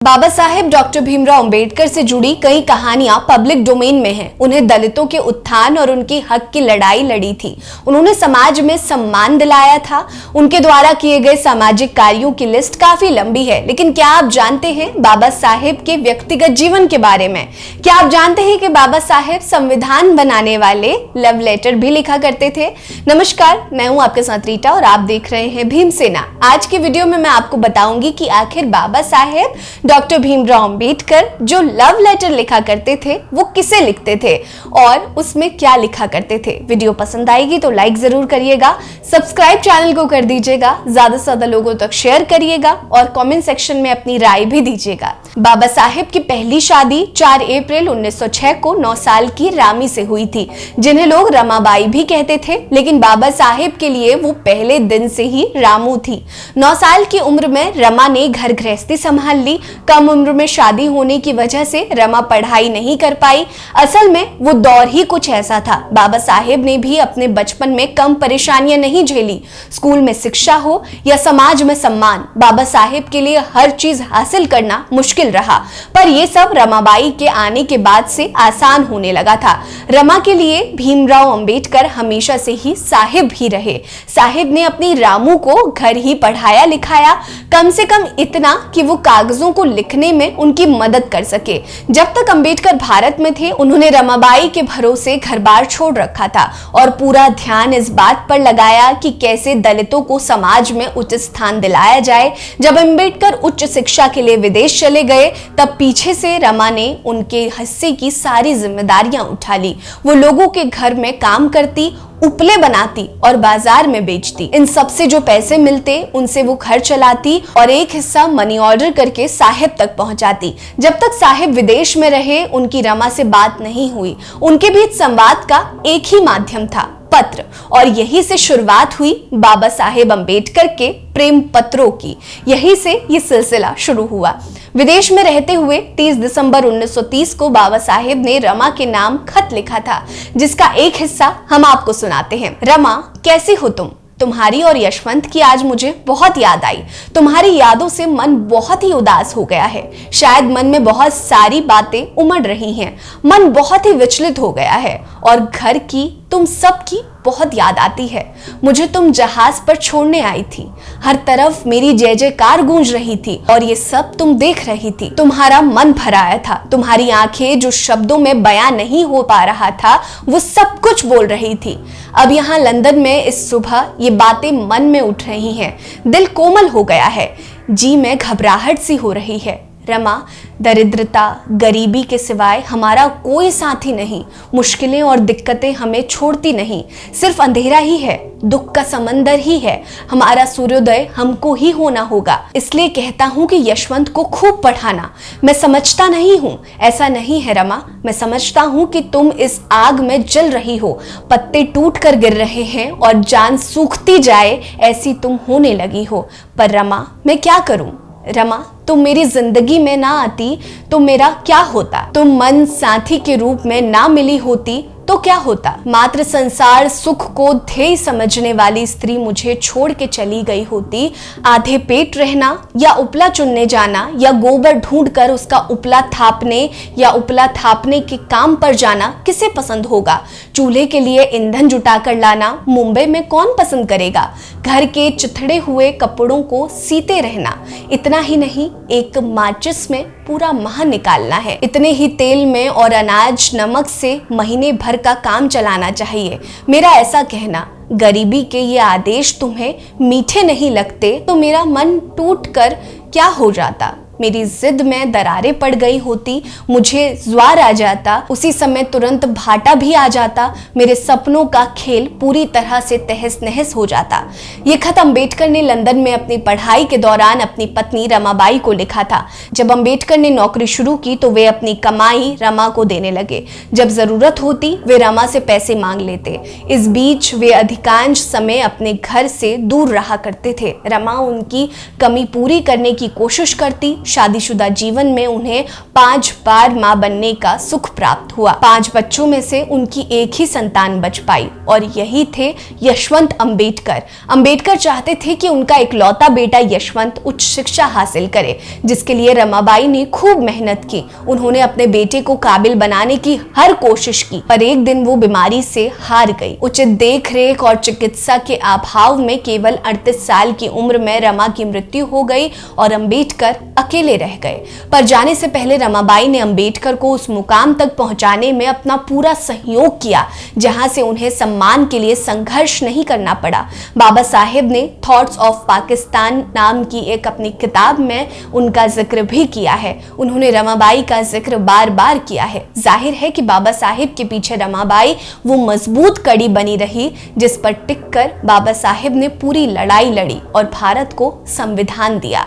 Baba Saheb doctor Bhimrao Ambedkar से जुड़ी कई कहानियां पब्लिक डोमेन में हैं। उन्हें दलितों के उत्थान और उनकी हक की लड़ाई लड़ी थी। उन्होंने समाज में सम्मान दिलाया था। उनके द्वारा किए गए सामाजिक कार्यों की लिस्ट काफी लंबी है, लेकिन क्या आप जानते हैं बाबा साहेब के व्यक्तिगत जीवन के बारे में? क्या आप जानते हैं कि बाबा साहेब संविधान बनाने वाले लव लेटर भी लिखा करते थे? नमस्कार, मैं हूं आपके साथ रीटा और आप देख रहे हैं भीमसेना। आज की वीडियो में मैं आपको बताऊंगी कि आखिर बाबा साहेब डॉक्टर भीमराव अंबेडकर जो लव लेटर लिखा करते थे वो किसे लिखते थे और उसमें क्या लिखा करते थे। वीडियो पसंद आएगी तो लाइक जरूर करिएगा, सब्सक्राइब चैनल को कर दीजिएगा, ज्यादा से ज्यादा लोगों तक शेयर करिएगा और कमेंट सेक्शन में अपनी राय भी दीजिएगा। बाबा साहेब की पहली शादी 4 अप्रैल 1906 को 9 साल की रामी से हुई थी, जिन्हें लोग रमाबाई भी कहते थे, लेकिन बाबा साहेब के लिए वो पहले दिन से ही रामू थी। 9 साल की उम्र में रमा ने घर गृहस्थी संभाल ली। कम उम्र में शादी होने की वजह से रमा पढ़ाई नहीं कर पाई। असल में वो दौर ही कुछ ऐसा था। बाबा साहेब ने भी अपने बचपन में कम परेशानियां नहीं झेली। स्कूल में शिक्षा हो या समाज में सम्मान, बाबा साहेब के लिए हर चीज हासिल करना मुश्किल रहा। पर यह सब रमाबाई के आने के बाद से आसान होने लगा था। रमा के लिए भीमराव अंबेडकर हमेशा से ही साहिब ही रहे। साहिब ने अपनी रामू को घर ही पढ़ाया लिखाया, कम से कम इतना कि वो कागजों को लिखने में उनकी मदद कर सके। जब तक अंबेडकर भारत में थे, उन्होंने रमाबाई के भरोसे घर-बार छोड़ रखा था और पूरा ध्यान इस बात पर लगाया कि कैसे दलितों को समाज में उच्च स्थान दिलाया जाए। जब अंबेडकर उच्च शिक्षा के लिए विदेश चले गए, तब पीछे से रमा ने उनके हिस्से की सारी जिम्मेदारियां उठा ली। वो लोगों के घर में काम करती, उपले बनाती और बाजार में बेचती। इन सब से जो पैसे मिलते उनसे वो घर चलाती और एक हिस्सा मनी ऑर्डर करके साहिब तक पहुंचाती। जब तक साहिब विदेश में रहे, उनकी रमा से बात नहीं हुई। उनके बीच संवाद का एक ही माध्यम था, पत्र, और यही से शुरुआत हुई बाबा साहेब अंबेडकर के प्रेम पत्रों की। यही से ये सिलसिला शुरू हुआ। विदेश में रहते हुए 30 दिसंबर 1930 को बाबा साहेब ने रमा के नाम खत लिखा था, जिसका एक हिस्सा हम आपको सुनाते हैं। रमा, कैसी हो तुम? तुम्हारी और यशवंत की आज मुझे बहुत याद आई। तुम्हारी यादों से मन बहुत ही उदास हो गया है। शायद मन में बहुत सारी बातें उमड़ रही हैं। मन बहुत ही विचलित हो गया है और घर की, तुम सब की बहुत याद आती है। मुझे तुम जहाज पर छोड़ने आई थी। हर तरफ मेरी जय जयकार गूंज रही थी और ये सब तुम देख रही थी। तुम्हारा मन भराया था। तुम्हारी आंखें जो शब्दों में बयां नहीं हो पा रहा था, वो सब कुछ बोल रही थी। अब यहाँ लंदन में इस सुबह ये बातें मन में उठ रही हैं। दिल कोमल हो गया है। जी में घबराहट सी हो रही है। रमा, दरिद्रता, गरीबी के सिवाय हमारा कोई साथी नहीं। मुश्किलें और दिक्कतें हमें छोड़ती नहीं। सिर्फ अंधेरा ही है, दुख का समंदर ही है। हमारा सूर्योदय हमको ही होना होगा। इसलिए कहता हूँ कि यशवंत को खूब पढ़ाना। मैं समझता नहीं हूँ, ऐसा नहीं है रमा। मैं समझता हूँ कि तुम इस आग में जल रही हो। पत्ते टूट कर गिर रहे हैं और जान सूखती जाए, ऐसी तुम होने लगी हो। पर रमा, मैं क्या करूँ? रमा, तुम मेरी जिंदगी में ना आती तो मेरा क्या होता? तुम मन साथी के रूप में ना मिली होती तो क्या होता? मात्र संसार सुख को ध्येय समझने वाली स्त्री मुझे छोड़ के चली गई होती। आधे पेट रहना या उपला चुनने जाना या गोबर ढूंढ कर उसका उपला थापने या उपला थापने के काम पर जाना किसे पसंद होगा? चूल्हे के लिए ईंधन जुटा कर लाना मुंबई में कौन पसंद करेगा? घर के चिथड़े हुए कपड़ों को सीते रहना। इतना ही नहीं, एक माचिस में पूरा माह निकालना है। इतने ही तेल में और अनाज नमक से महीने भर का काम चलाना चाहिए। मेरा ऐसा कहना, गरीबी के ये आदेश तुम्हें मीठे नहीं लगते तो मेरा मन टूट कर क्या हो जाता? मेरी जिद में दरारें पड़ गई होती, मुझे ज्वार आ जाता, उसी समय तुरंत भाटा भी आ जाता, मेरे सपनों का खेल पूरी तरह से तहस नहस हो जाता। ये खत अंबेडकर ने लंदन में अपनी पढ़ाई के दौरान अपनी पत्नी रमाबाई को लिखा था। जब अंबेडकर ने नौकरी शुरू की तो वे अपनी कमाई रमा को देने लगे। जब जरूरत होती वे रमा से पैसे मांग लेते। इस बीच वे अधिकांश समय अपने घर से दूर रहा करते थे। रमा उनकी कमी पूरी करने की कोशिश करती, शादीशुदा जीवन में उन्हें 5 बार मां बनने का सुख प्राप्त हुआ। 5 बच्चों में से उनकी एक ही संतान बच पाई और यही थे यशवंत अंबेडकर। अंबेडकर चाहते थे कि उनका इकलौता बेटा यशवंत उच्च शिक्षा हासिल करे, जिसके लिए रमाबाई ने खूब मेहनत की। उन्होंने अपने बेटे को काबिल बनाने की हर कोशिश की, पर एक दिन वो बीमारी से हार गई। उचित देखरेख और चिकित्सा के अभाव में केवल 38 साल की उम्र में रमा की मृत्यु हो गई और अंबेडकर अकेले रह गए। पर जाने से पहले रमाबाई ने अंबेडकर को उस मुकाम तक पहुंचाने में अपना पूरा सहयोग किया जहां से उन्हें सम्मान के लिए संघर्ष नहीं करना पड़ा। बाबा साहेब ने थॉट्स ऑफ पाकिस्तान नाम की एक अपनी किताब में उनका जिक्र भी किया है। उन्होंने रमाबाई का जिक्र बार बार किया है। जाहिर है कि बाबा साहेब के पीछे रमाबाई वो मजबूत कड़ी बनी रही जिस पर टिककर बाबा साहेब ने पूरी लड़ाई लड़ी और भारत को संविधान दिया।